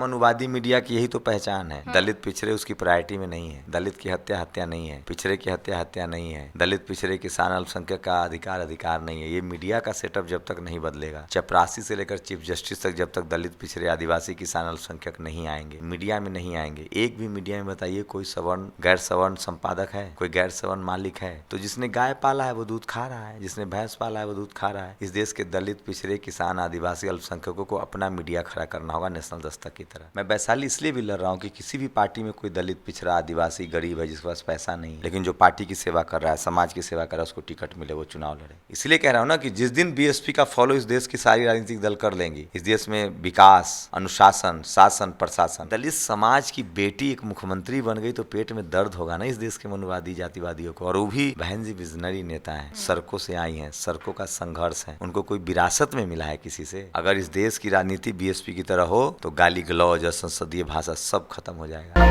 साम्यवादी मीडिया की यही तो पहचान है। दलित पिछड़े उसकी प्रायोरिटी में नहीं है, दलित की हत्या नहीं है, पिछड़े की हत्या नहीं है, दलित पिछड़े किसान अल्पसंख्यक का अधिकार नहीं है। ये मीडिया का सेटअप जब तक नहीं बदलेगा, चपरासी से लेकर चीफ जस्टिस तक, जब तक दलित पिछड़े आदिवासी किसान अल्पसंख्यक नहीं आएंगे, मीडिया में नहीं आएंगे। एक भी मीडिया में बताइए कोई सवर्ण गैर सवर्ण संपादक है, कोई गैर सवर्ण मालिक है? तो जिसने गाय पाला है वो दूध खा रहा है, जिसने भैंस पाला है वो दूध खा रहा है। इस देश के दलित पिछड़े किसान आदिवासी अल्पसंख्यकों को अपना मीडिया खड़ा करना होगा नेशनल दस्तक की तरह। मैं वैशाली इसलिए भी लड़ रहा हूँ कि किसी भी पार्टी में कोई दलित पिछड़ा आदिवासी गरीब है जिसके पास पैसा नहीं, लेकिन जो पार्टी की सेवा कर रहा है, समाज की सेवा कर रहा है, उसको टिकट मिले, वो चुनाव लड़े। इसलिए कह रहा हूँ ना कि जिस दिन बीएसपी का फॉलो इस देश की सारी राजनीतिक दल कर लेंगी, इस देश में विकास, अनुशासन, शासन, प्रशासन, दलित समाज की बेटी एक मुख्यमंत्री बन गई तो पेट में दर्द होगा ना इस देश के मनुवादी जातिवादियों को। और वो भी बहन जी विजनरी नेता है, सड़कों से आई हैं, सड़कों का संघर्ष है, उनको कोई विरासत में मिला है किसी से। अगर इस देश की राजनीति बीएसपी की तरह हो तो गाली गलौज, संसदीय भाषा सब खत्म हो जाएगा।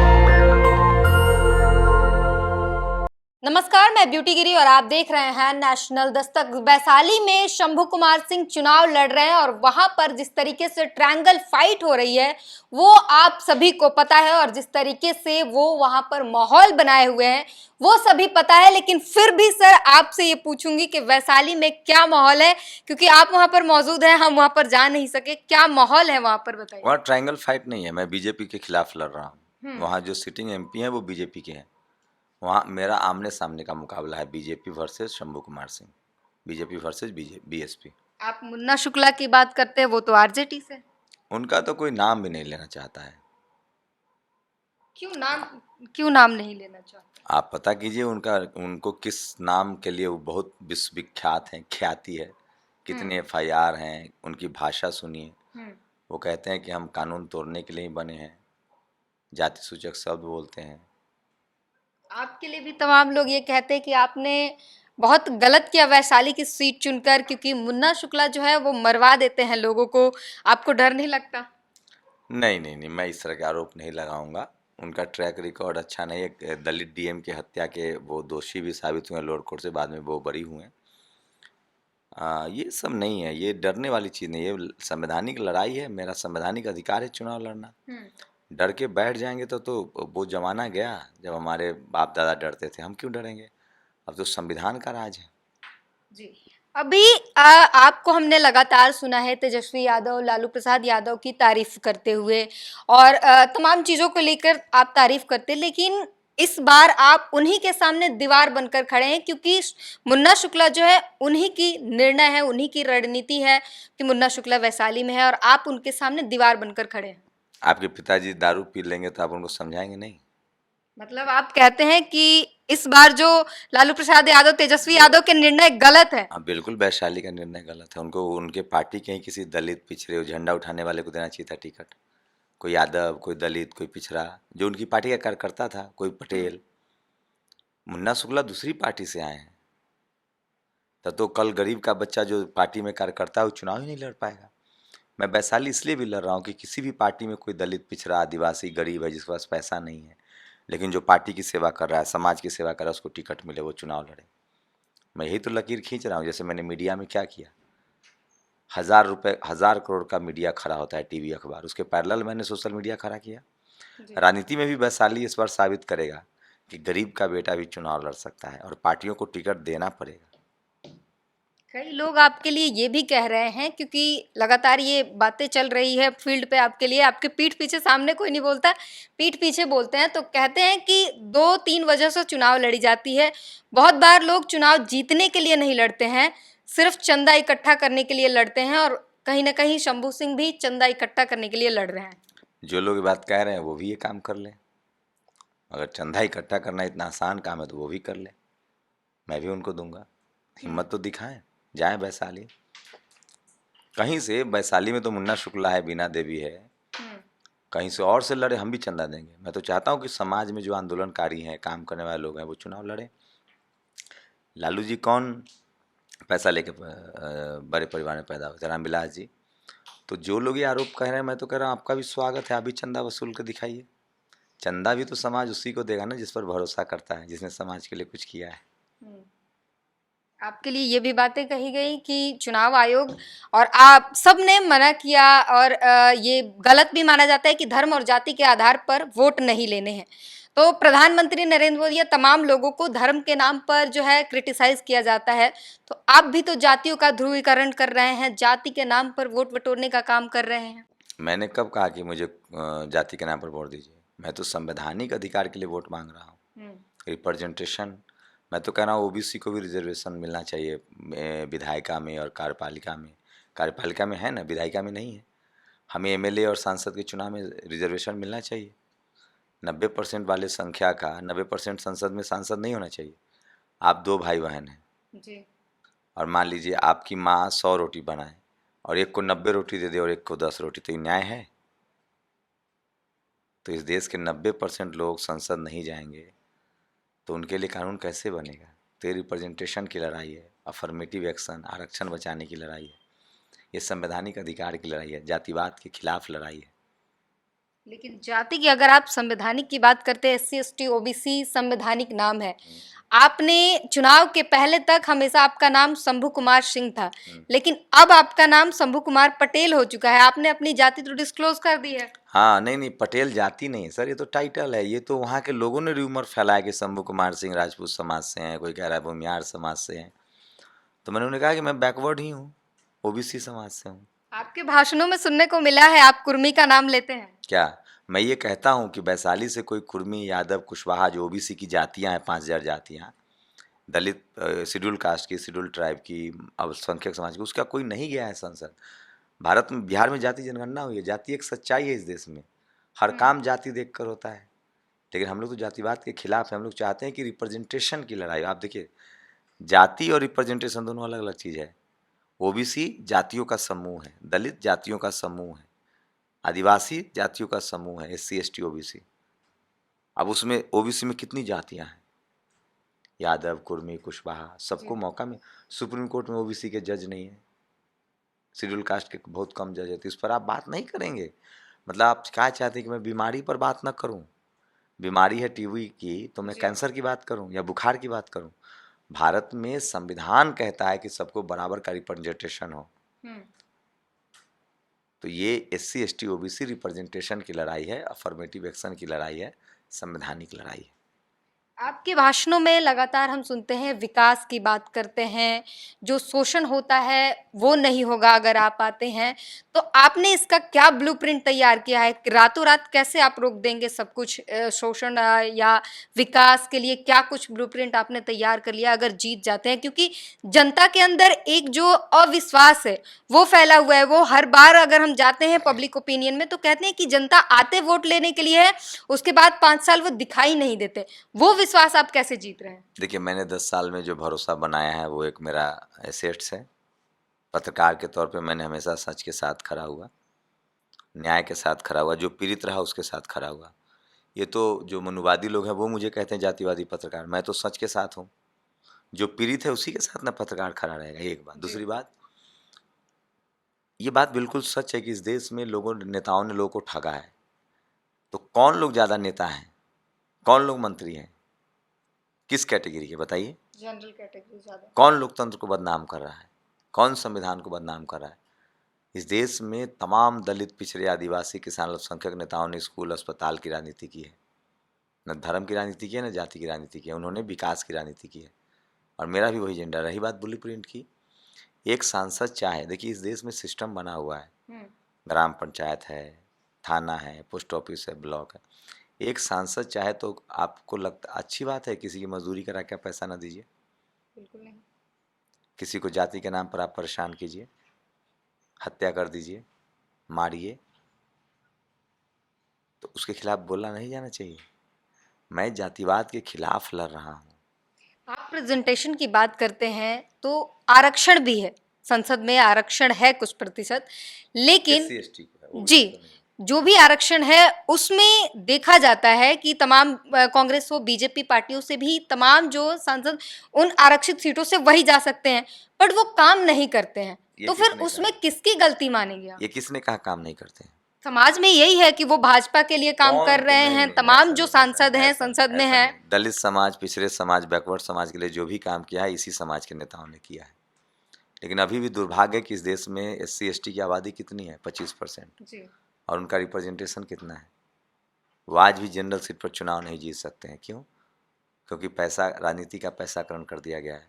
नमस्कार, मैं ब्यूटी गिरी और आप देख रहे हैं नेशनल दस्तक। वैशाली में शंभू कुमार सिंह चुनाव लड़ रहे हैं और वहां पर जिस तरीके से ट्रायंगल फाइट हो रही है वो आप सभी को पता है, और जिस तरीके से वो वहां पर माहौल बनाए हुए हैं वो सभी पता है। लेकिन फिर भी सर आपसे ये पूछूंगी कि वैशाली में क्या माहौल है, क्योंकि आप वहां पर मौजूद हैं, हम वहां पर जा नहीं सके। क्या माहौल है वहां पर, बताइए। वहाँ ट्रायंगल फाइट नहीं है, मैं बीजेपी के खिलाफ लड़ रहा हूँ। वहाँ जो सिटिंग एमपी है वो बीजेपी के हैं। वहाँ मेरा आमने सामने का मुकाबला है, BJP versus Shambhu Kumar Singh, BJP versus BSP. आप मुन्ना शुक्ला की बात करते हैं, वो तो आरजेडी से। उनका तो कोई नाम भी नहीं लेना चाहता है। क्यों नाम नहीं लेना चाहते? आप पता कीजिए उनको किस नाम के लिए वो बहुत विश्वविख्यात हैं, ख्याति है, कितने एफआईआर हैं, उनकी भाषा सुनिए। वो कहते हैं कि हम कानून तोड़ने के लिए ही बने हैं, जाति सूचक शब्द बोलते हैं। आपके लिए भी तमाम लोग ये कहते हैं कि आपने बहुत गलत किया वैशाली की सीट चुनकर, क्योंकि मुन्ना शुक्ला जो है वो मरवा देते हैं लोगों को। आपको डर नहीं लगता? नहीं, मैं इस तरह के आरोप नहीं लगाऊंगा। उनका ट्रैक रिकॉर्ड अच्छा नहीं है। दलित डीएम की हत्या के वो दोषी भी साबित हुए लोअर कोर्ट से, बाद में वो बरी हुए। ये सब नहीं है, ये डरने वाली चीज़ नहीं है, ये संवैधानिक लड़ाई है। मेरा संवैधानिक अधिकार है चुनाव लड़ना। डर के बैठ जाएंगे तो वो जमाना गया जब हमारे बाप दादा डरते थे। हम क्यों डरेंगे? अब तो संविधान का राज है जी। अभी आपको हमने लगातार सुना है तेजस्वी यादव, लालू प्रसाद यादव की तारीफ करते हुए, और तमाम चीज़ों को लेकर आप तारीफ करते, लेकिन इस बार आप उन्हीं के सामने दीवार बनकर खड़े हैं, क्योंकि मुन्ना शुक्ला जो है उन्हीं की निर्णय है, उन्हीं की रणनीति है कि मुन्ना शुक्ला वैशाली में है, और आप उनके सामने दीवार बनकर खड़े हैं। आपके पिताजी दारू पी लेंगे तो आप उनको समझाएंगे नहीं? मतलब आप कहते हैं कि इस बार जो लालू प्रसाद यादव, तेजस्वी यादव के निर्णय गलत है? हाँ बिल्कुल, वैशाली का निर्णय गलत है। उनको उनके पार्टी के ही किसी दलित पिछड़े झंडा उठाने वाले को देना चाहिए था टिकट। कोई यादव, कोई दलित, कोई पिछड़ा, जो उनकी पार्टी का कार्यकर्ता था, कोई पटेल। मुन्ना शुक्ला दूसरी पार्टी से आए हैं, तब तो कल गरीब का बच्चा जो पार्टी में कार्यकर्ता है वो चुनाव ही नहीं लड़ पाएगा। मैं वैशाली इसलिए भी लड़ रहा हूँ कि किसी भी पार्टी में कोई दलित पिछड़ा आदिवासी गरीब है जिसके पास पैसा नहीं है, लेकिन जो पार्टी की सेवा कर रहा है, समाज की सेवा कर रहा है, उसको टिकट मिले, वो चुनाव लड़े। मैं यही तो लकीर खींच रहा हूँ। जैसे मैंने मीडिया में क्या किया, 1000 करोड़ का मीडिया खड़ा होता है, टीवी अखबार, उसके पैरेलल मैंने सोशल मीडिया खड़ा किया। राजनीति में भी वैशाली इस बार साबित करेगा कि गरीब का बेटा भी चुनाव लड़ सकता है और पार्टियों को टिकट देना पड़ेगा। कई लोग आपके लिए ये भी कह रहे हैं, क्योंकि लगातार ये बातें चल रही है फील्ड पे आपके लिए, आपके पीठ पीछे, सामने कोई नहीं बोलता, पीठ पीछे बोलते हैं, तो कहते हैं कि 2-3 वजह से चुनाव लड़ी जाती है। बहुत बार लोग चुनाव जीतने के लिए नहीं लड़ते हैं, सिर्फ चंदा इकट्ठा करने के लिए लड़ते हैं, और कहीं ना कहीं शंभू सिंह भी चंदा इकट्ठा करने के लिए लड़ रहे हैं। जो लोग ये बात कह रहे हैं वो भी ये काम कर लें। अगर चंदा इकट्ठा करना इतना आसान काम है तो वो भी कर ले, मैं भी उनको दूंगा। हिम्मत तो दिखाएं, जाएं वैशाली। कहीं से वैशाली में तो मुन्ना शुक्ला है, बीना देवी है, कहीं से और से लड़े, हम भी चंदा देंगे। मैं तो चाहता हूं कि समाज में जो आंदोलनकारी हैं, काम करने वाले लोग हैं, वो चुनाव लड़े। लालू जी कौन पैसा लेके बड़े परिवार में पैदा हुए? रामविलास जी। तो जो लोग ये आरोप कह रहे हैं, मैं तो कह रहा हूँ आपका भी स्वागत है, आप भी चंदा वसूल कर दिखाइए। चंदा भी तो समाज उसी को देगा ना जिस पर भरोसा करता है, जिसने समाज के लिए कुछ किया है। आपके लिए ये भी बातें कही गई कि चुनाव आयोग और आप सब ने मना किया और ये गलत भी माना जाता है कि धर्म और जाति के आधार पर वोट नहीं लेने हैं। तो प्रधानमंत्री नरेंद्र मोदी या तमाम लोगों को धर्म के नाम पर जो है क्रिटिसाइज किया जाता है, तो आप भी तो जातियों का ध्रुवीकरण कर रहे हैं, जाति के नाम पर वोट बटोरने का काम कर रहे हैं। मैंने कब कहा कि मुझे जाति के नाम पर वोट दीजिए? मैं तो संवैधानिक अधिकार के लिए वोट मांग रहा हूँ, रिप्रेजेंटेशन। मैं तो कह रहा हूँ ओबीसी को भी रिजर्वेशन मिलना चाहिए विधायिका में और कार्यपालिका में। कार्यपालिका में है ना, विधायिका में नहीं है। हमें एमएलए और सांसद के चुनाव में रिजर्वेशन मिलना चाहिए। 90% वाले संख्या का 90% संसद में सांसद नहीं होना चाहिए। आप 2 भाई बहन हैं जी। और मान लीजिए आपकी माँ 100 रोटी बनाए और एक को 90 रोटी दे दे और एक को 10 रोटी, तो ये न्याय है? तो इस देश के 90% लोग संसद नहीं जाएंगे तो उनके लिए कानून कैसे बनेगा? तो ये रिप्रेजेंटेशन की लड़ाई है, अफर्मेटिव एक्शन, आरक्षण बचाने की लड़ाई है, ये संवैधानिक अधिकार की लड़ाई है, जातिवाद के खिलाफ लड़ाई है। लेकिन जाति की अगर आप संवैधानिक की बात करते हैं, एससी एसटी ओबीसी संवैधानिक नाम है। आपने चुनाव के पहले तक हमेशा आपका नाम शंभू कुमार सिंह था, लेकिन अब आपका नाम शंभू कुमार पटेल हो चुका है। आपने अपनी जाति तो डिस्क्लोज कर दी है। हाँ, नहीं, पटेल जाति नहीं है सर, ये तो टाइटल है। ये तो वहाँ के लोगों ने र्यूमर फैलाया कि शंभू कुमार सिंह राजपूत समाज से हैं, कोई कह रहा है भूमियार समाज से हैं। तो मैंने उन्हें कहा कि मैं बैकवर्ड ही हूँ, ओबीसी समाज से हूँ। आपके भाषणों में सुनने को मिला है आप कुर्मी का नाम लेते हैं। क्या मैं ये कहता हूँ कि वैशाली से कोई कुर्मी, यादव, कुशवाहा, जो ओबीसी की जातियाँ हैं, 5000 जातियाँ, दलित, शेड्यूल कास्ट की, शेड्यूल ट्राइब की, अल्पसंख्यक समाज की, उसका कोई नहीं गया है संसद। भारत में, बिहार में जाति जनगणना हुई है। जाति एक सच्चाई है इस देश में, हर काम जाति देख कर होता है। लेकिन हम लोग तो जातिवाद के खिलाफ हैं। हम लोग चाहते हैं कि रिप्रेजेंटेशन की लड़ाई। आप देखिए, जाति और रिप्रेजेंटेशन दोनों अलग अलग चीज़ है। ओबीसी जातियों का समूह है, दलित जातियों का समूह है, आदिवासी जातियों का समूह है, एससी एसटी ओबीसी। अब उसमें ओबीसी में कितनी जातियां हैं? यादव, कुर्मी, कुशवाहा, सबको मौका में। सुप्रीम कोर्ट में ओबीसी के जज नहीं है, शेड्यूल कास्ट के बहुत कम जज है। तो इस पर आप बात नहीं करेंगे? मतलब आप क्या चाहते हैं कि मैं बीमारी पर बात ना करूं? बीमारी है टीबी की तो मैं कैंसर की बात करूं या बुखार की बात करूं? भारत में संविधान कहता है कि सबको बराबर का रिप्रेजेंटेशन हो। तो ये एससी एसटी ओबीसी रिप्रेजेंटेशन की लड़ाई है, अफर्मेटिव एक्शन की लड़ाई है, संवैधानिक लड़ाई है। आपके भाषणों में लगातार हम सुनते हैं विकास की बात करते हैं, जो शोषण होता है वो नहीं होगा अगर आप आते हैं। तो आपने इसका क्या ब्लूप्रिंट तैयार किया है? रातों रात कैसे आप रोक देंगे सब कुछ शोषण या विकास के लिए क्या कुछ ब्लूप्रिंट आपने तैयार कर लिया अगर जीत जाते हैं? क्योंकि जनता के अंदर एक जो अविश्वास है वो फैला हुआ है। वो हर बार अगर हम जाते हैं पब्लिक ओपिनियन में तो कहते हैं कि जनता आते वोट लेने के लिए है, उसके बाद 5 साल वो दिखाई नहीं देते। वो विश्वास आप कैसे जीत रहे हैं? देखिए, मैंने 10 साल में जो भरोसा बनाया है वो एक मेरा एसेट्स है। पत्रकार के तौर पे मैंने हमेशा सच के साथ खड़ा हुआ, न्याय के साथ खड़ा हुआ, जो पीड़ित रहा उसके साथ खड़ा हुआ। ये तो जो मनुवादी लोग हैं वो मुझे कहते हैं जातिवादी पत्रकार, मैं तो सच के साथ हूँ। जो पीड़ित है उसी के साथ ना पत्रकार खड़ा रहेगा, एक बात। दूसरी बात, ये बात बिल्कुल सच है कि इस देश में नेताओं ने लोगों को ठगा है। तो कौन लोग ज़्यादा नेता हैं, कौन लोग मंत्री हैं, किस कैटेगरी के बताइए? जनरल कैटेगरी ज़्यादा। कौन लोकतंत्र को बदनाम कर रहा है, कौन संविधान को बदनाम कर रहा है? इस देश में तमाम दलित, पिछड़े, आदिवासी, किसान, अल्पसंख्यक नेताओं ने स्कूल, अस्पताल की राजनीति की है, न धर्म की राजनीति की है, न जाति की राजनीति की है। उन्होंने विकास की राजनीति की है और मेरा भी वही एजेंडा। रही बात ब्लूप्रिंट की, एक सांसद चाहे, देखिए इस देश में सिस्टम बना हुआ है, ग्राम पंचायत है, थाना है, पोस्ट ऑफिस है, ब्लॉक है। एक सांसद चाहे तो आपको लगता अच्छी बात है किसी की मजदूरी करा के पैसा ना दीजिए? बिल्कुल नहीं। किसी को जाति के नाम पर आप परेशान कीजिए, हत्या कर दीजिए, मारिए, तो उसके खिलाफ बोलना नहीं जाना चाहिए। मैं जातिवाद के खिलाफ लड़ रहा हूँ। आप प्रेजेंटेशन की बात करते हैं तो आरक्षण भी है, संसद में आरक्षण है कुछ प्रतिशत, लेकिन SC, ST जी जो भी आरक्षण है उसमें देखा जाता है कि तमाम कांग्रेस हो, बीजेपी पार्टियों से भी तमाम जो सांसद उन आरक्षित सीटों से वही जा सकते हैं, बट वो काम नहीं करते हैं। तो फिर उसमें किसकी गलती मानेंगे आप? ये किसने कहा काम नहीं करते हैं? समाज में यही है कि वो भाजपा के लिए काम कर रहे हैं, तमाम जो सांसद हैं संसद में हैं। दलित समाज, पिछड़े समाज, बैकवर्ड समाज के लिए जो भी काम किया है इसी समाज के नेताओं ने किया है। लेकिन अभी भी दुर्भाग्य है कि इस देश में SC ST की आबादी कितनी है, 25%, और उनका रिप्रेजेंटेशन कितना है। वो आज भी जनरल सीट पर चुनाव नहीं जीत सकते हैं। क्यों? क्योंकि पैसा, राजनीति का पैसाकरण कर दिया गया है।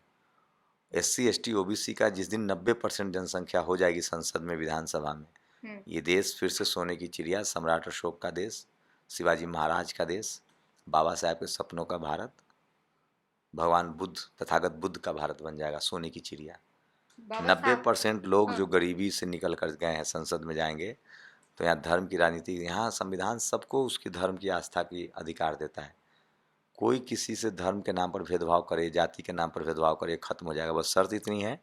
SC ST OBC का जिस दिन 90% जनसंख्या हो जाएगी संसद में, विधानसभा में, ये देश फिर से सोने की चिड़िया, सम्राट अशोक का देश, शिवाजी महाराज का देश, बाबा साहब के सपनों का भारत, भगवान बुद्ध, तथागत बुद्ध का भारत बन जाएगा, सोने की चिड़िया। 90% लोग जो गरीबी से निकल कर गए हैं संसद में जाएंगे, तो यहाँ धर्म की राजनीति, यहाँ संविधान सबको उसकी धर्म की आस्था की अधिकार देता है। कोई किसी से धर्म के नाम पर भेदभाव करे, जाति के नाम पर भेदभाव करे, खत्म हो जाएगा। बस शर्त इतनी है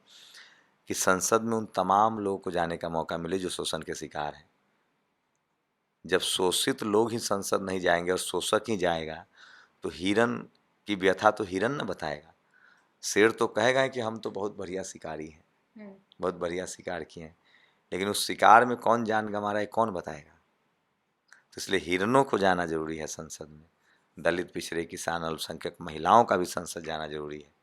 कि संसद में उन तमाम लोगों को जाने का मौका मिले जो शोषण के शिकार हैं। जब शोषित लोग ही संसद नहीं जाएंगे और शोषक ही जाएगा, तो हिरन की व्यथा तो हिरन न बताएगा। शेर तो कहेगा कि हम तो बहुत बढ़िया शिकारी हैं, बहुत बढ़िया शिकार किए हैं, लेकिन उस शिकार में कौन जान गंवा रहा है कौन बताएगा। तो इसलिए हिरनों को जाना जरूरी है संसद में। दलित, पिछड़े, किसान, अल्पसंख्यक, महिलाओं का भी संसद जाना जरूरी है।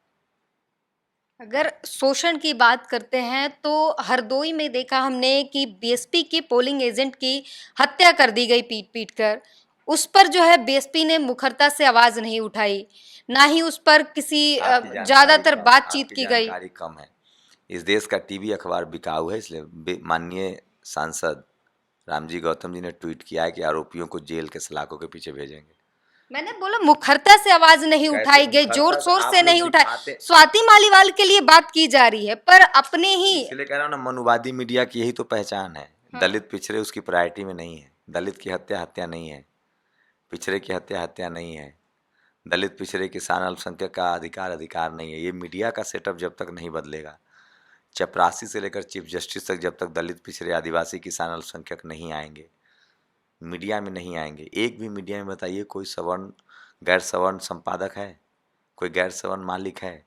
अगर शोषण की बात करते हैं तो हरदोई में देखा हमने कि बीएसपी के पोलिंग एजेंट की हत्या कर दी गई पीट पीट कर। उस पर जो है बीएसपी ने मुखरता से आवाज नहीं उठाई, ना ही उस पर किसी ज्यादातर बातचीत की गई। जानकारी कम है। इस देश का टीवी अखबार बिकाऊ है, इसलिए माननीय सांसद रामजी गौतम जी ने ट्वीट किया है कि आरोपियों को जेल के सलाखों के पीछे भेजेंगे। मैंने बोला मुखरता से आवाज नहीं उठाई गई, जोर शोर से नहीं उठाई। स्वाति मालीवाल के लिए बात की जा रही है, पर अपने ही, इसलिए कह रहा हूँ ना, मनुवादी मीडिया की यही तो पहचान है। दलित पिछड़े उसकी प्रायोरिटी में नहीं है। दलित की हत्या हत्या नहीं है, पिछड़े की हत्या हत्या नहीं है, दलित, पिछड़े, किसान, अल्पसंख्यक का अधिकार नहीं है। ये मीडिया का सेटअप जब तक नहीं बदलेगा, चपरासी से लेकर चीफ जस्टिस तक जब तक दलित, पिछड़े, आदिवासी, किसान, अल्पसंख्यक नहीं आएंगे, मीडिया में नहीं आएंगे। एक भी मीडिया में बताइए कोई सवर्ण, गैर सवर्ण संपादक है, कोई गैर सवर्ण मालिक है?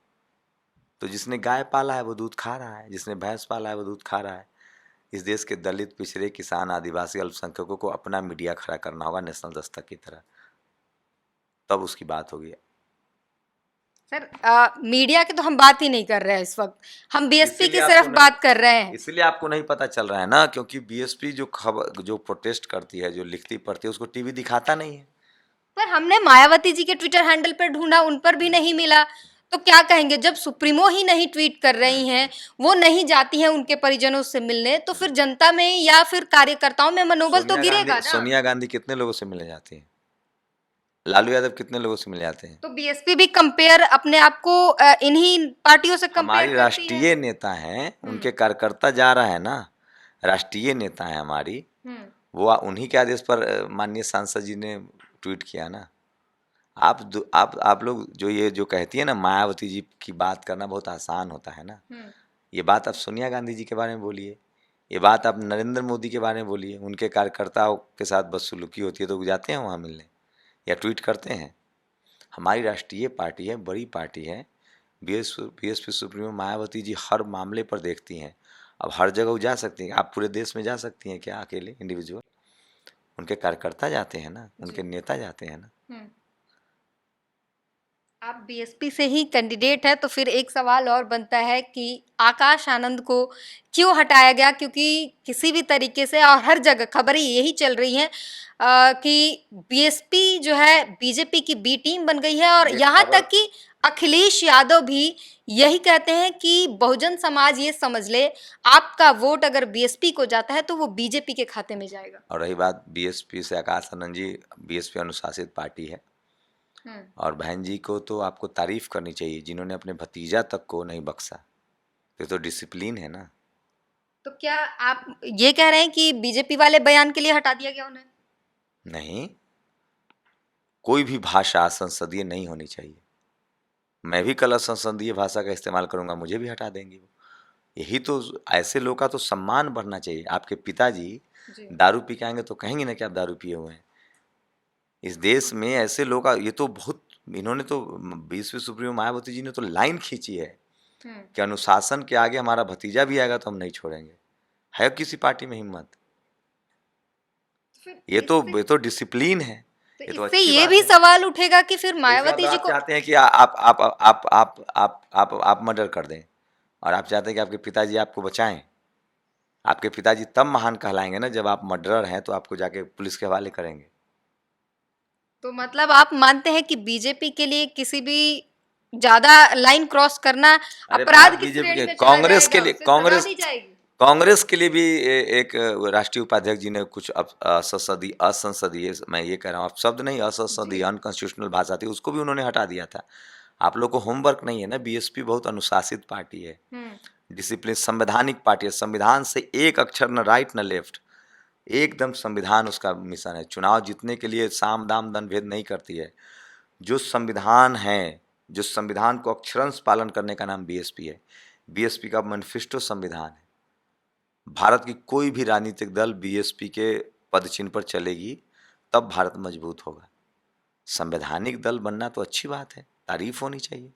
तो जिसने गाय पाला है वो दूध खा रहा है, जिसने भैंस पाला है वो दूध खा रहा है। इस देश के दलित, पिछड़े, किसान, आदिवासी, अल्पसंख्यकों को अपना मीडिया खड़ा करना होगा नेशनल दस्तक की तरह, तब उसकी बात होगी। सर मीडिया की तो हम बात ही नहीं कर रहे हैं इस वक्त, हम बीएसपी की सिर्फ बात कर रहे हैं। इसलिए आपको नहीं पता चल रहा है ना, क्योंकि बीएसपी जो खबर, जो प्रोटेस्ट करती है, जो लिखती पढ़ती है, उसको टीवी दिखाता नहीं है। पर हमने मायावती जी के ट्विटर हैंडल पर ढूंढा, उन पर भी नहीं मिला। तो क्या कहेंगे, जब सुप्रीमो ही नहीं ट्वीट कर रही हैं, वो नहीं जाती हैं उनके परिजनों से मिलने, तो फिर जनता में या फिर कार्यकर्ताओं में मनोबल तो गिरेगा ना। सोनिया गांधी कितने लोगों से मिलने जाती है? लालू यादव कितने लोगों से मिल जाते हैं? तो बीएसपी भी कंपेयर अपने आप को इन्हीं पार्टियों से कंपेयर हमारी राष्ट्रीय नेता हैं, उनके कार्यकर्ता जा रहा है ना, राष्ट्रीय नेता है हमारी, वो उन्हीं के आदेश पर माननीय सांसद जी ने ट्वीट किया ना। आप लोग जो ये जो कहती है ना, मायावती जी की बात करना बहुत आसान होता है ना, ये बात आप सोनिया गांधी जी के बारे में बोलिए, ये बात आप नरेंद्र मोदी के बारे में बोलिए। उनके कार्यकर्ताओं के साथ बदसलूकी होती है तो जाते हैं वहाँ मिलने या ट्वीट करते हैं। हमारी राष्ट्रीय पार्टी है, बड़ी पार्टी है, बीएसपी सुप्रीमो मायावती जी हर मामले पर देखती हैं। अब हर जगह वो जा सकती हैं, आप पूरे देश में जा सकती हैं क्या अकेले इंडिविजुअल? उनके कार्यकर्ता जाते हैं ना, उनके नेता जाते हैं ना। आप बीएसपी से ही कैंडिडेट है, तो फिर एक सवाल और बनता है कि आकाश आनंद को क्यों हटाया गया? क्योंकि किसी भी तरीके से, और हर जगह खबरें यही चल रही हैं कि बीएसपी जो है बीजेपी की बी टीम बन गई है, और यहाँ तक कि अखिलेश यादव भी यही कहते हैं कि बहुजन समाज ये समझ ले, आपका वोट अगर बीएसपी को जाता है तो वो बीजेपी के खाते में जाएगा। और रही बात बीएसपी से, आकाश आनंद जी बीएसपी अनुशासित पार्टी है, और बहन जी को तो आपको तारीफ करनी चाहिए, जिन्होंने अपने भतीजा तक को नहीं बख्शा। ये तो डिसिप्लिन है ना। तो क्या आप ये कह रहे हैं कि बीजेपी वाले बयान के लिए हटा दिया गया उन्हें? नहीं, कोई भी भाषा संसदीय नहीं होनी चाहिए। मैं भी कल संसदीय भाषा का इस्तेमाल करूंगा, मुझे भी हटा देंगे वो। यही तो, ऐसे लोग का तो सम्मान बढ़ना चाहिए। आपके पिताजी दारू पी के आएंगे तो कहेंगे ना कि आप दारू पिए हुए हैं। इस देश में ऐसे लोग, ये तो बहुत, इन्होंने तो बीएसपी सुप्रीमो मायावती जी ने तो लाइन खींची है कि अनुशासन के आगे हमारा भतीजा भी आएगा तो हम नहीं छोड़ेंगे। है किसी पार्टी में हिम्मत? ये तो डिसिप्लिन है। तो ये तो इससे अच्छी ये बात भी है। सवाल उठेगा कि फिर तो इसका मायावती मतलब जी आप को चाहते हैं कि आप मर्डर कर दें, और आप चाहते हैं कि आपके पिताजी आपको बचाएं। आपके पिताजी तब महान कहलाएंगे ना जब आप मर्डरर हैं, तो आपको जाके पुलिस के हवाले करेंगे। तो मतलब आप मानते हैं कि बीजेपी के लिए किसी भी ज्यादा लाइन क्रॉस करना अरे अपराध बात की बीजेपी श्रेणी के, में चला जाएगा, उसे सजा कांग्रेस दी जाएगी। कांग्रेस के लिए भी एक राष्ट्रीय उपाध्यक्ष जी ने कुछ असंसदीय, मैं ये कह रहा हूँ, अब शब्द नहीं, असंसदीय जी। अनकॉन्स्टिट्यूशनल भाषा थी, उसको भी उन्होंने हटा दिया था। आप लोग को होमवर्क नहीं है ना। बीएसपी बहुत अनुशासित पार्टी है, डिसिप्लिन, संवैधानिक पार्टी है। संविधान से एक अक्षर न राइट न लेफ्ट, एकदम संविधान उसका मिशन है। चुनाव जीतने के लिए साम दाम दंड भेद नहीं करती है। जो संविधान है, जो संविधान को अक्षरंश पालन करने का नाम बीएसपी है। बीएसपी का मैनिफेस्टो संविधान है। भारत की कोई भी राजनीतिक दल बीएसपी के पदचिन्ह पर चलेगी तब भारत मजबूत होगा। संवैधानिक दल बनना तो अच्छी बात है, तारीफ होनी चाहिए।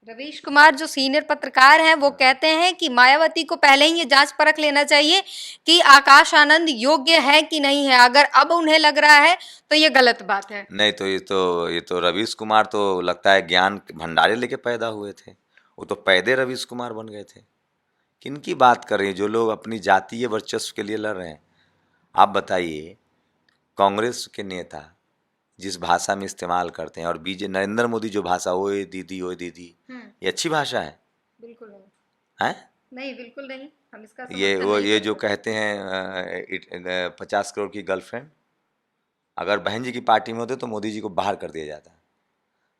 रवीश कुमार जो सीनियर पत्रकार हैं वो कहते हैं कि मायावती को पहले ही ये जांच परख लेना चाहिए कि आकाश आनंद योग्य है कि नहीं है। अगर अब उन्हें लग रहा है तो ये गलत बात है। नहीं तो ये तो रवीश कुमार तो लगता है ज्ञान भंडारे लेके पैदा हुए थे। वो तो पैदे रवीश कुमार बन गए थे। किनकी बात कर रहे हैं जो लोग अपनी जातीय वर्चस्व के लिए लड़ रहे हैं? आप बताइए, कांग्रेस के नेता जिस भाषा में इस्तेमाल करते हैं, और बीजे नरेंद्र मोदी जो भाषा, ओए दीदी, ये अच्छी भाषा है? बिल्कुल नहीं। हैं? नहीं, बिल्कुल नहीं, हम इसका ये समर्थन वो नहीं ये जो करते। कहते हैं 50 करोड़ की गर्लफ्रेंड, अगर बहन जी की पार्टी में होते तो मोदी जी को बाहर कर दिया जाता।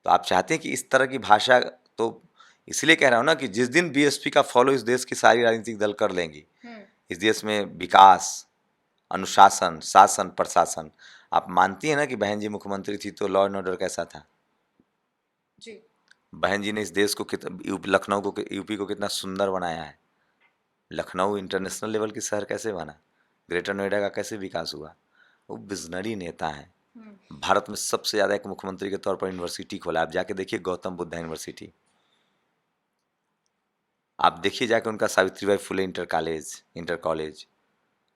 तो आप चाहते हैं कि इस तरह की भाषा, तो इसलिए कह रहा हूँ ना कि जिस दिन बीएसपी का फॉलो इस देश की सारी राजनीतिक दल कर लेंगी, इस देश में विकास, अनुशासन, शासन, प्रशासन। आप मानती हैं ना कि बहन जी मुख्यमंत्री थी तो लॉ एंड ऑर्डर कैसा था? जी। बहन जी ने इस देश को लखनऊ को, यूपी को कितना सुंदर बनाया है। लखनऊ इंटरनेशनल लेवल की शहर कैसे बना? ग्रेटर नोएडा का कैसे विकास हुआ? वो विजनरी नेता है। भारत में सबसे ज़्यादा एक मुख्यमंत्री के तौर पर यूनिवर्सिटी खोला। आप जाके देखिए गौतम बुद्ध यूनिवर्सिटी, आप देखिए जाके उनका सावित्रीबाई फुले इंटर कॉलेज,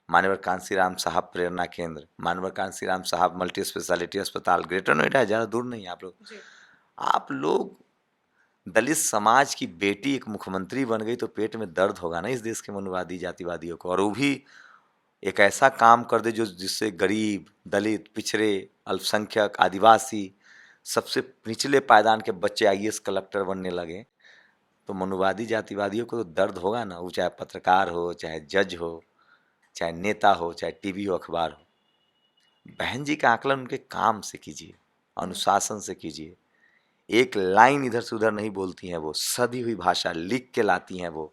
मानवर कांसीराम साहब प्रेरणा केंद्र, मानवर कांसीराम साहब मल्टी स्पेशलिटी अस्पताल, ग्रेटर नोएडा है, ज़्यादा दूर नहीं है। आप लोग दलित समाज की बेटी एक मुख्यमंत्री बन गई तो पेट में दर्द होगा ना इस देश के मनुवादी जातिवादियों को। और वो भी एक ऐसा काम कर दे जो जिससे गरीब, दलित, पिछड़े, अल्पसंख्यक, आदिवासी, सबसे निचले पायदान के बच्चे आईएएस कलेक्टर बनने लगे, तो मनुवादी जातिवादियों को तो दर्द होगा ना। वो चाहे पत्रकार हो, चाहे जज हो, चाहे नेता हो, चाहे टीवी हो, अखबार हो। बहन जी का आकलन उनके काम से कीजिए, अनुशासन से कीजिए। एक लाइन इधर से उधर नहीं बोलती हैं, वो सदी हुई भाषा लिख के लाती हैं वो।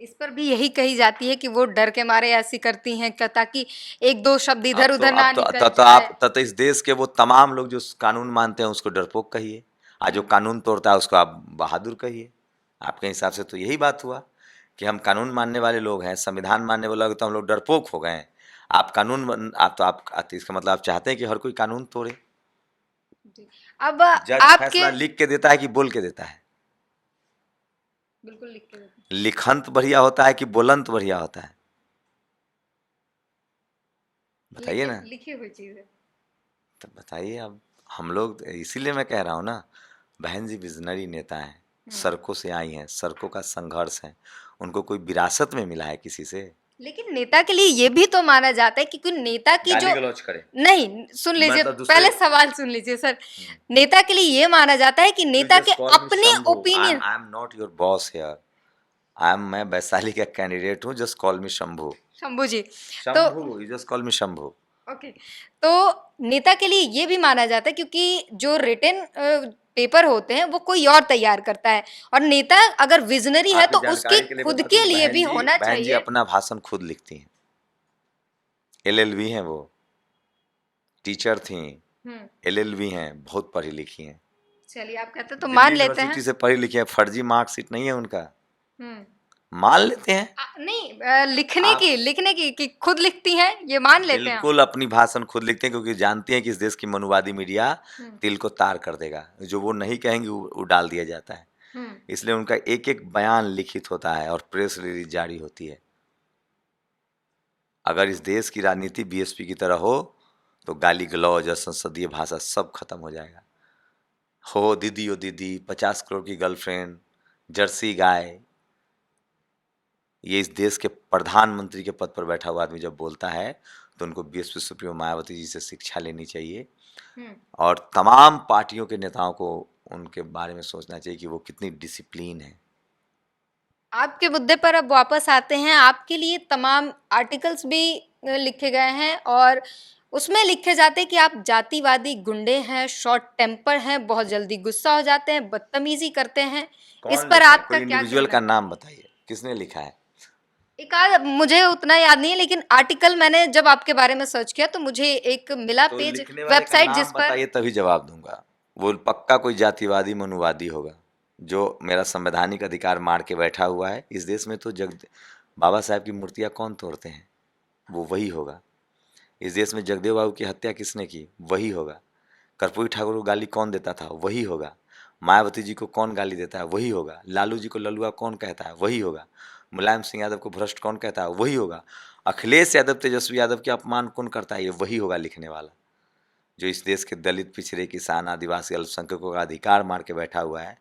इस पर भी यही कही जाती है कि वो डर के मारे ऐसी करती हैं ताकि एक दो शब्द इधर उधर ना निकल जाए। तो इस देश के वो तमाम लोग जो कानून मानते हैं उसको डरपोक कहिए, आज जो कानून तोड़ता है उसको आप बहादुर कहिए। आपके हिसाब से तो यही बात हुआ कि हम कानून मानने वाले लोग हैं, संविधान मानने वाले लोग, तो हम लोग डरपोक हो गए हैं। आप इसका मतलब आप चाहते हैं कि हर कोई कानून तोड़े? अब जज आपके फैसला लिख के देता है कि बोल के देता है? बिल्कुल लिख के देते लिखंत बढ़िया होता है कि बोलंत बढ़िया होता है? बताइए ना। लिखी हुई चीज है। तो बताइए। अब हम लोग, इसीलिए मैं कह रहा हूँ ना, बहन जी विजनरी नेता हैं, सड़कों से आई हैं, सड़कों का संघर्ष है, उनको कोई विरासत में मिला है किसी से? लेकिन नेता के लिए ये भी तो माना जाता है कि कोई नेता की जो करे। नहीं, सुन लीजिए, मतलब पहले सवाल सुन लीजिए सर। नेता के लिए ये माना जाता है कि नेता के अपने opinion. I am not your boss here, मैं वैशाली का कैंडिडेट हूँ, just call me Shambhu. Shambhu ji, Shambhu, just call me Shambhu. Okay. तो नेता के लिए ये भी माना जाता है क्योंकि जो रिटन पेपर होते हैं वो कोई और तैयार करता है, और नेता अगर विजनरी है तो उसके खुद के लिए भी होना बहन जी चाहिए। अपना भाषण खुद लिखती हैं, LLB हैं वो, टीचर थी, LLB हैं, बहुत पढ़ी लिखी हैं। चलिए, आप कहते तो मान लेते हैं। यूनिवर्सिटी से पढ़ी लिखी है, फर्जी मार्कशीट नहीं है उनका, मान लेते हैं। नहीं, लिखने की कि खुद लिखती हैं, ये मान लेते हैं। बिल्कुल अपनी भाषण खुद लिखते हैं, क्योंकि जानते हैं कि इस देश की मनुवादी मीडिया तिल को तार कर देगा। जो वो नहीं कहेंगे वो डाल दिया जाता है। इसलिए उनका एक एक बयान लिखित होता है और प्रेस रिलीज जारी होती है। अगर इस देश की राजनीति बीएसपी की तरह हो तो गाली गलौज और संसदीय भाषा सब खत्म हो जाएगा। हो दीदी ओ दीदी, 50 करोड़ की गर्लफ्रेंड, जर्सी गाय, ये इस देश के प्रधानमंत्री के पद पर बैठा हुआ आदमी जब बोलता है तो उनको बीएसपी सुप्रीमो मायावती जी से शिक्षा लेनी चाहिए और तमाम पार्टियों के नेताओं को उनके बारे में सोचना चाहिए कि वो कितनी डिसिप्लिन है। आपके मुद्दे पर अब वापस आते हैं। आपके लिए तमाम आर्टिकल्स भी लिखे गए हैं और उसमें लिखे जाते हैं कि आप जातिवादी गुंडे हैं, शॉर्ट टेम्पर हैं, बहुत जल्दी गुस्सा हो जाते हैं, बदतमीजी करते हैं। इस पर आपका कोई क्या इंडिविजुअल कहना का है? नाम बताइए, किसने लिखा है? एक आध मुझे उतना याद नहीं है, लेकिन आर्टिकल मैंने जब आपके बारे में सर्च किया तो मुझे एक मिला तो पेज, लिखने वाले का वेबसाइट नाम जिस पर बताइए तभी जवाब दूंगा। वो पक्का कोई जातिवादी मनुवादी होगा जो मेरा संवैधानिक अधिकार मार के बैठा हुआ है। इस देश में तो बाबा साहब की मूर्तियाँ कौन तोड़ते हैं? वो वही होगा। इस देश में जगदेव बाबू की हत्या किसने की? वही होगा। कर्पूरी ठाकुर को गाली कौन देता था? वही होगा। मायावती जी को कौन गाली देता है? वही होगा। लालू जी को ललुआ कौन कहता है? वही होगा। मुलायम सिंह यादव को भ्रष्ट कौन कहता है? वही होगा। अखिलेश यादव, तेजस्वी यादव के अपमान कौन करता है? ये वही होगा लिखने वाला, जो इस देश के दलित, पिछड़े, किसान, आदिवासी, अल्पसंख्यकों का अधिकार मार के बैठा हुआ है।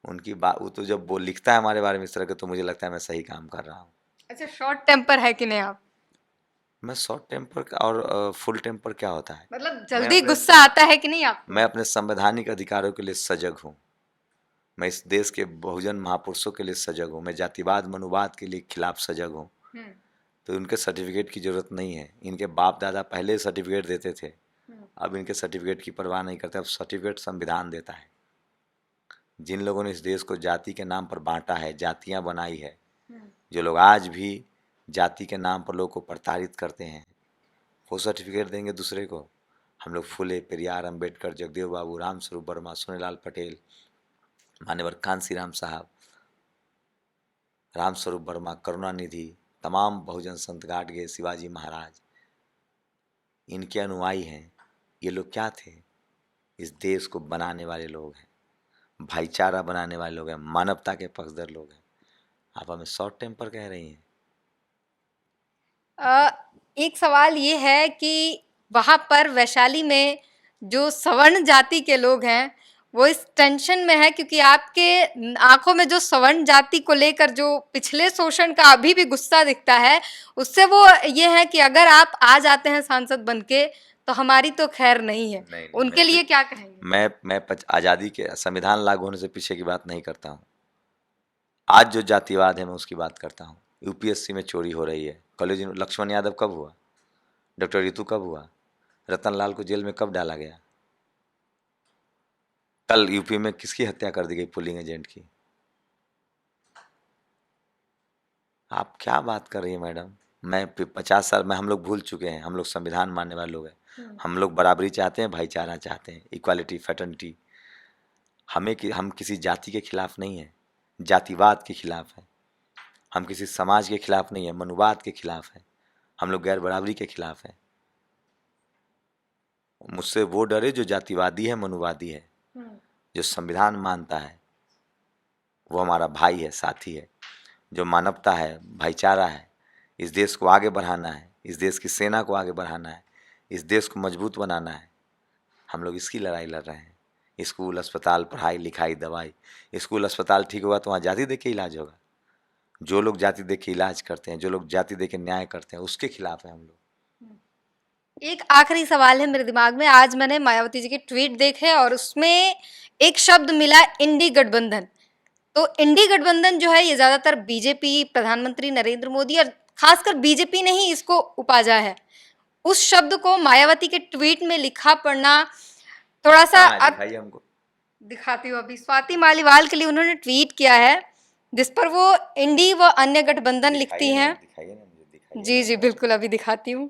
उनकी बात, वो तो जब वो लिखता है हमारे बारे में इस तरह के, तो मुझे लगता है मैं सही काम कर रहा हूँ। अच्छा, शॉर्ट टेम्पर है कि नहीं आप? मैं शॉर्ट टेम्पर और फुल टेम्पर क्या होता है? मतलब जल्दी गुस्सा आता है कि नहीं आपको? मैं अपने संवैधानिक अधिकारों के लिए सजग हूँ। मैं इस देश के बहुजन महापुरुषों के लिए सजग हूँ। मैं जातिवाद, मनुवाद के लिए खिलाफ सजग हूँ। तो इनके सर्टिफिकेट की जरूरत नहीं है। इनके बाप दादा पहले सर्टिफिकेट देते थे, अब इनके सर्टिफिकेट की परवाह नहीं करते। अब सर्टिफिकेट संविधान देता है। जिन लोगों ने इस देश को जाति के नाम पर बांटा है, जातियां बनाई है, जो लोग आज भी जाति के नाम पर लोगों को प्रताड़ित करते हैं, वो सर्टिफिकेट देंगे दूसरे को। हम लोग फुले, पेरियार, अंबेडकर, जगदेव बाबू, राम स्वरूप वर्मा, सोनेलाल पटेल, मान्यवर कांसी राम साहब, राम स्वरूप वर्मा, करुणानिधि, तमाम बहुजन संत गाडगे, शिवाजी महाराज, इनके अनुयायी हैं। ये लोग क्या थे? इस देश को बनाने वाले लोग हैं, भाईचारा बनाने वाले लोग हैं, मानवता के पक्षधर लोग हैं। आप हमें शॉर्ट टेम्पर कह रही हैं। एक सवाल ये है कि वहाँ पर वैशाली में जो सवर्ण जाति के लोग हैं वो इस टेंशन में है, क्योंकि आपके आंखों में जो सवर्ण जाति को लेकर जो पिछले शोषण का अभी भी गुस्सा दिखता है, उससे वो ये है कि अगर आप आ जाते हैं सांसद बनके तो हमारी तो खैर नहीं है। नहीं, उनके लिए क्या कहेंगे? मैं आज़ादी के संविधान लागू होने से पीछे की बात नहीं करता हूँ। आज जो जातिवाद है मैं उसकी बात करता हूँ। यूपीएससी में चोरी हो रही है, कॉलेज में लक्ष्मण यादव कब हुआ? डॉक्टर रितु कब हुआ? रतन लाल को जेल में कब डाला गया? कल यूपी में किसकी हत्या कर दी गई? पुलिंग एजेंट की। आप क्या बात कर रही है मैडम? मैं 50 साल में, हम लोग भूल चुके हैं। हम लोग संविधान मानने वाले लोग हैं। हम लोग बराबरी चाहते हैं, भाईचारा चाहते हैं, इक्वालिटी, फ्रेटर्निटी। हम किसी जाति के खिलाफ नहीं है, जातिवाद के खिलाफ है। हम किसी समाज के खिलाफ नहीं है, मनुवाद के खिलाफ है। हम लोग गैर बराबरी के खिलाफ है। मुझसे वो डरे जो जातिवादी है, मनुवादी है, जो संविधान मानता है, वो हमारा भाई है, साथी है। जो मानवता है, भाईचारा है, इस देश को आगे बढ़ाना है, इस देश की सेना को आगे बढ़ाना है, इस देश को मजबूत बनाना है। हम लोग इसकी लड़ाई लड़ रहे हैं। स्कूल, अस्पताल, पढ़ाई लिखाई, दवाई। स्कूल, अस्पताल ठीक होगा तो वहाँ जाति देख के इलाज होगा। जो लोग जाति देख के इलाज करते हैं, जो लोग जाति देख के न्याय करते हैं, उसके खिलाफ है हम लोग। एक आखिरी सवाल है मेरे दिमाग में। आज मैंने मायावती जी के ट्वीट देखे और उसमें एक शब्द मिला, इंडी गठबंधन। तो इंडी गठबंधन जो है ये ज्यादातर बीजेपी, प्रधानमंत्री नरेंद्र मोदी और खासकर बीजेपी ने ही इसको उपाजा है। उस शब्द को मायावती के ट्वीट में लिखा पढ़ना थोड़ा सा दिखाइए हमको। दिखाती हूँ। अभी स्वाति मालीवाल के लिए उन्होंने ट्वीट किया है जिस पर वो इंडी व अन्य गठबंधन लिखती हैं। दिखाइए ना मुझे, दिखाइए। जी जी बिल्कुल, अभी दिखाती हूँ।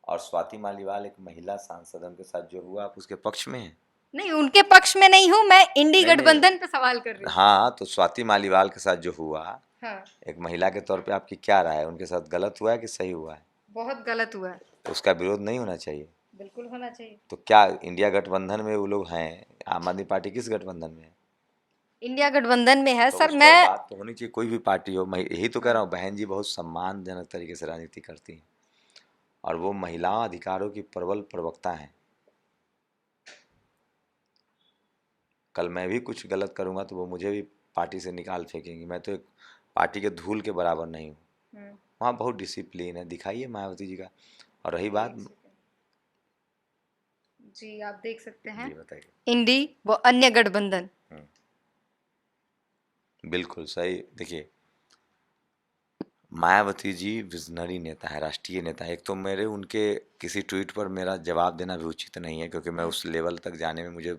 और स्वाति मालीवाल एक महिला सांसद के साथ जो हुआ, आप उसके पक्ष में हैं? नहीं, उनके पक्ष में नहीं हूँ मैं, इंडी गठबंधन पे सवाल कर रही हूँ। हाँ, तो स्वाति मालीवाल के साथ जो हुआ, हाँ, एक महिला के तौर पे आपकी क्या राय है? उनके साथ गलत हुआ है कि सही हुआ है? बहुत गलत हुआ है। तो उसका विरोध नहीं होना चाहिए? बिल्कुल होना चाहिए। तो क्या इंडिया गठबंधन में वो लोग हैं? आम आदमी पार्टी किस गठबंधन में है? इंडिया गठबंधन में है तो सर। उस पर मैं बात तो होनी चाहिए, कोई भी पार्टी हो। मैं यही तो कह रहा हूँ, बहन जी बहुत सम्मानजनक तरीके से राजनीति करती हैं। और वो महिला अधिकारों की प्रबल प्रवक्ता हैं। कल मैं भी कुछ गलत करूंगा तो वो मुझे भी पार्टी से निकाल फेंकेंगी। मैं तो एक पार्टी के धूल के बराबर नहीं हूँ। वहाँ बहुत डिसिप्लिन है, दिखाइए मायावती जी का। और रही बात, जी आप देख सकते हैं जी बताइए। इंडी व अन्य गठबंधन, बिल्कुल सही। देखिए मायावती जी विजनरी नेता है, राष्ट्रीय नेता है। एक तो मेरे उनके किसी ट्वीट पर मेरा जवाब देना भी उचित नहीं है, क्योंकि मैं उस लेवल तक जाने में मुझे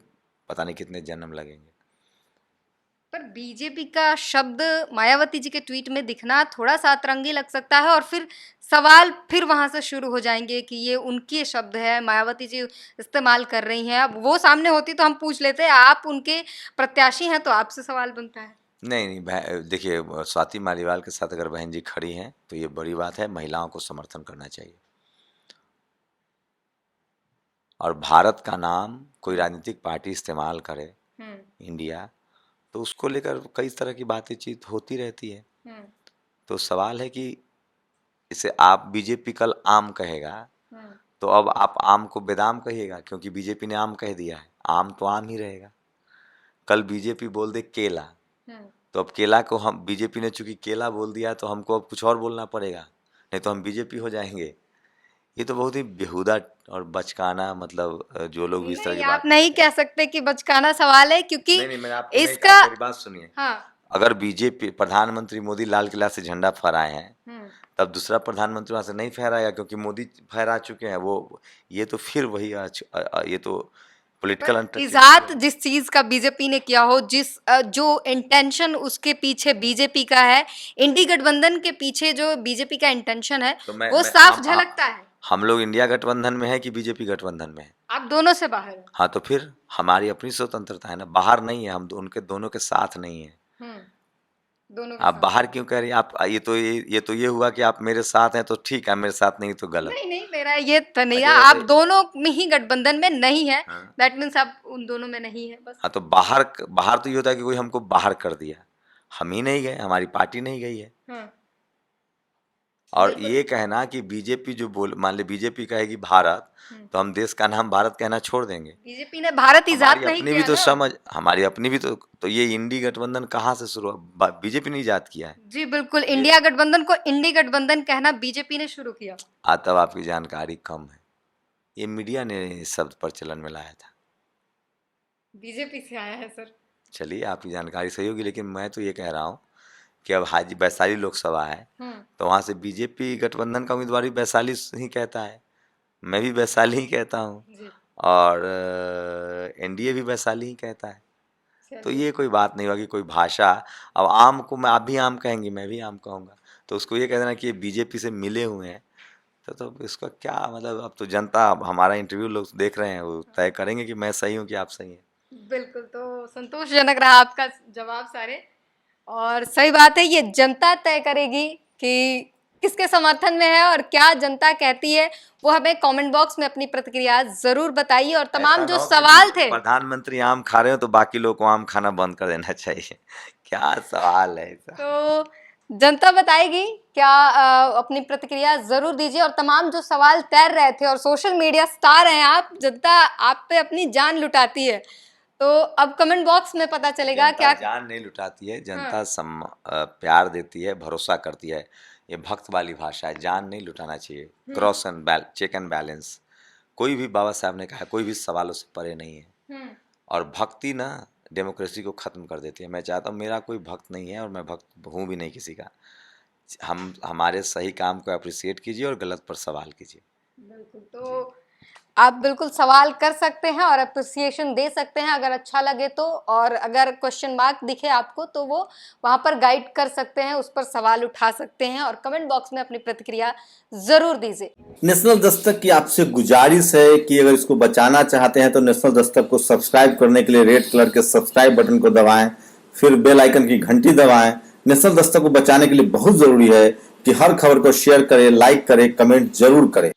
पता नहीं कितने जन्म लगेंगे। पर बीजेपी का शब्द मायावती जी के ट्वीट में दिखना थोड़ा सा अतरंगी लग सकता है, और फिर सवाल फिर वहां से शुरू हो जाएंगे कि ये उनके शब्द है, मायावती जी इस्तेमाल कर रही हैं। अब वो सामने होती तो हम पूछ लेते, आप उनके प्रत्याशी हैं तो आपसे सवाल बनता है। नहीं देखिए, स्वाति मालीवाल के साथ अगर बहन जी खड़ी हैं तो ये बड़ी बात है। महिलाओं को समर्थन करना चाहिए। और भारत का नाम कोई राजनीतिक पार्टी इस्तेमाल करे इंडिया, तो उसको लेकर कई तरह की बातचीत होती रहती है। तो सवाल है कि इसे आप बीजेपी कल आम कहेगा तो अब आप आम को बेदाम कहिएगा, क्योंकि बीजेपी ने आम कह दिया है। आम तो आम ही रहेगा। कल बीजेपी बोल दे केला, तो अब केला को हम, बीजेपी ने चूंकि केला बोल दिया तो हमको अब कुछ और बोलना पड़ेगा, नहीं तो हम बीजेपी हो जाएंगे। ये तो बहुत ही बेहुदा और बचकाना, मतलब जो लोग भी इस तरह की बात आप नहीं कह सकते कि बचकाना सवाल है, क्योंकि नहीं, मैंने आपको इसका नहीं कहा, मेरी बात सुनिए। हाँ। अगर बीजेपी प्रधानमंत्री मोदी लाल किला से झंडा फहराए हैं तब दूसरा प्रधानमंत्री वहां से नहीं फहराएगा, क्योंकि मोदी फहरा चुके हैं वो। ये तो फिर वही ये तो पॉलिटिकल इजात जिस चीज का बीजेपी ने किया हो, जो इंटेंशन उसके पीछे बीजेपी का है, इंडी गठबंधन के पीछे जो बीजेपी का इंटेंशन है तो वो साफ झलकता है। हम लोग इंडिया गठबंधन में है कि बीजेपी गठबंधन में है? आप दोनों से बाहर हैं। हाँ, तो फिर हमारी अपनी स्वतंत्रता है ना, बाहर नहीं है। हम उनके दोनों के साथ नहीं है। दोनों आप बाहर क्यों कह रही हैं? आप ये हुआ कि आप मेरे साथ हैं तो ठीक है, मेरे साथ नहीं तो गलत। नहीं नहीं, मेरा ये तो नहीं है। आप दोनों में ही गठबंधन में नहीं है, दैट मीन्स आप उन दोनों में नहीं है बस। हाँ, तो बाहर तो ये होता है कि कोई हमको बाहर कर दिया, हम ही नहीं गए, हमारी पार्टी नहीं गई है। और ये कहना कि बीजेपी जो मान ले बीजेपी कहेगी भारत, तो हम देश का नाम भारत कहना छोड़ देंगे? बीजेपी ने भारत इजाद नहीं किया। भी तो समझ, हमारी अपनी भी तो ये इंडी गठबंधन कहाँ से शुरू, बीजेपी ने इजाद किया है। जी बिल्कुल, इंडिया गठबंधन को इंडी गठबंधन कहना बीजेपी ने शुरू किया। तब आपकी जानकारी कम है। ये मीडिया ने इस शब्द प्रचलन में लाया था, बीजेपी से आया है सर। चलिए, आपकी जानकारी सही होगी, लेकिन मैं तो ये कह रहा हूँ कि अब हाजी वैशाली लोकसभा है तो वहाँ से बीजेपी गठबंधन का उम्मीदवार भी वैशाली ही कहता है, मैं भी वैशाली ही कहता हूँ, और एनडीए भी वैशाली ही कहता है। तो ये कोई बात नहीं हुआ कि कोई भाषा, अब आम को मैं, आप भी आम कहेंगे, मैं भी आम कहूँगा, तो उसको ये कह देना कि ये बीजेपी से मिले हुए हैं, तो इसका क्या मतलब? अब तो जनता, हमारा इंटरव्यू लोग देख रहे हैं, वो तय करेंगे कि मैं सही हूँ कि आप सही हैं। बिल्कुल, तो संतोषजनक रहा आपका जवाब सारे, और सही बात है, ये जनता तय करेगी कि किसके समर्थन में है और क्या जनता कहती है। वो हमें कमेंट बॉक्स में अपनी प्रतिक्रिया जरूर बताइए। और तमाम जो सवाल थे, प्रधानमंत्री आम खा रहे हो तो बाकी लोग को आम खाना बंद कर देना चाहिए, क्या सवाल है ऐसा? तो जनता बताएगी क्या, अपनी प्रतिक्रिया जरूर दीजिए। और तमाम जो सवाल तैर रहे थे, और सोशल मीडिया स्टार हैं आप, जनता आप पे अपनी जान लुटाती है, तो अब कमेंट बॉक्स में पता चलेगा क्या। जान नहीं लुटाती है जनता, प्यार देती है, भरोसा करती है। ये भक्त वाली भाषा है, जान नहीं लुटाना चाहिए। Cross and check and balance, कोई भी बाबा साहब ने कहा, कोई भी सवालों से परे नहीं है। और भक्ति ना डेमोक्रेसी को खत्म कर देती है। मैं चाहता हूँ, मेरा कोई भक्त नहीं है और मैं भक्त हूँ भी नहीं किसी का। हमारे सही काम को अप्रिशिएट कीजिए और गलत पर सवाल कीजिए। बिल्कुल, तो आप बिल्कुल सवाल कर सकते हैं और अप्रिसिएशन दे सकते हैं अगर अच्छा लगे तो, और अगर क्वेश्चन मार्क दिखे आपको तो वो वहां पर गाइड कर सकते हैं, उस पर सवाल उठा सकते हैं, और कमेंट बॉक्स में अपनी प्रतिक्रिया जरूर दीजिए। नेशनल दस्तक की आपसे गुजारिश है कि अगर इसको बचाना चाहते हैं तो नेशनल दस्तक को सब्सक्राइब करने के लिए रेड कलर के सब्सक्राइब बटन को दबाएं, फिर बेल आइकन की घंटी दबाएं। नेशनल दस्तक को बचाने के लिए बहुत जरूरी है कि हर खबर को शेयर करें, लाइक करें, कमेंट जरूर करें।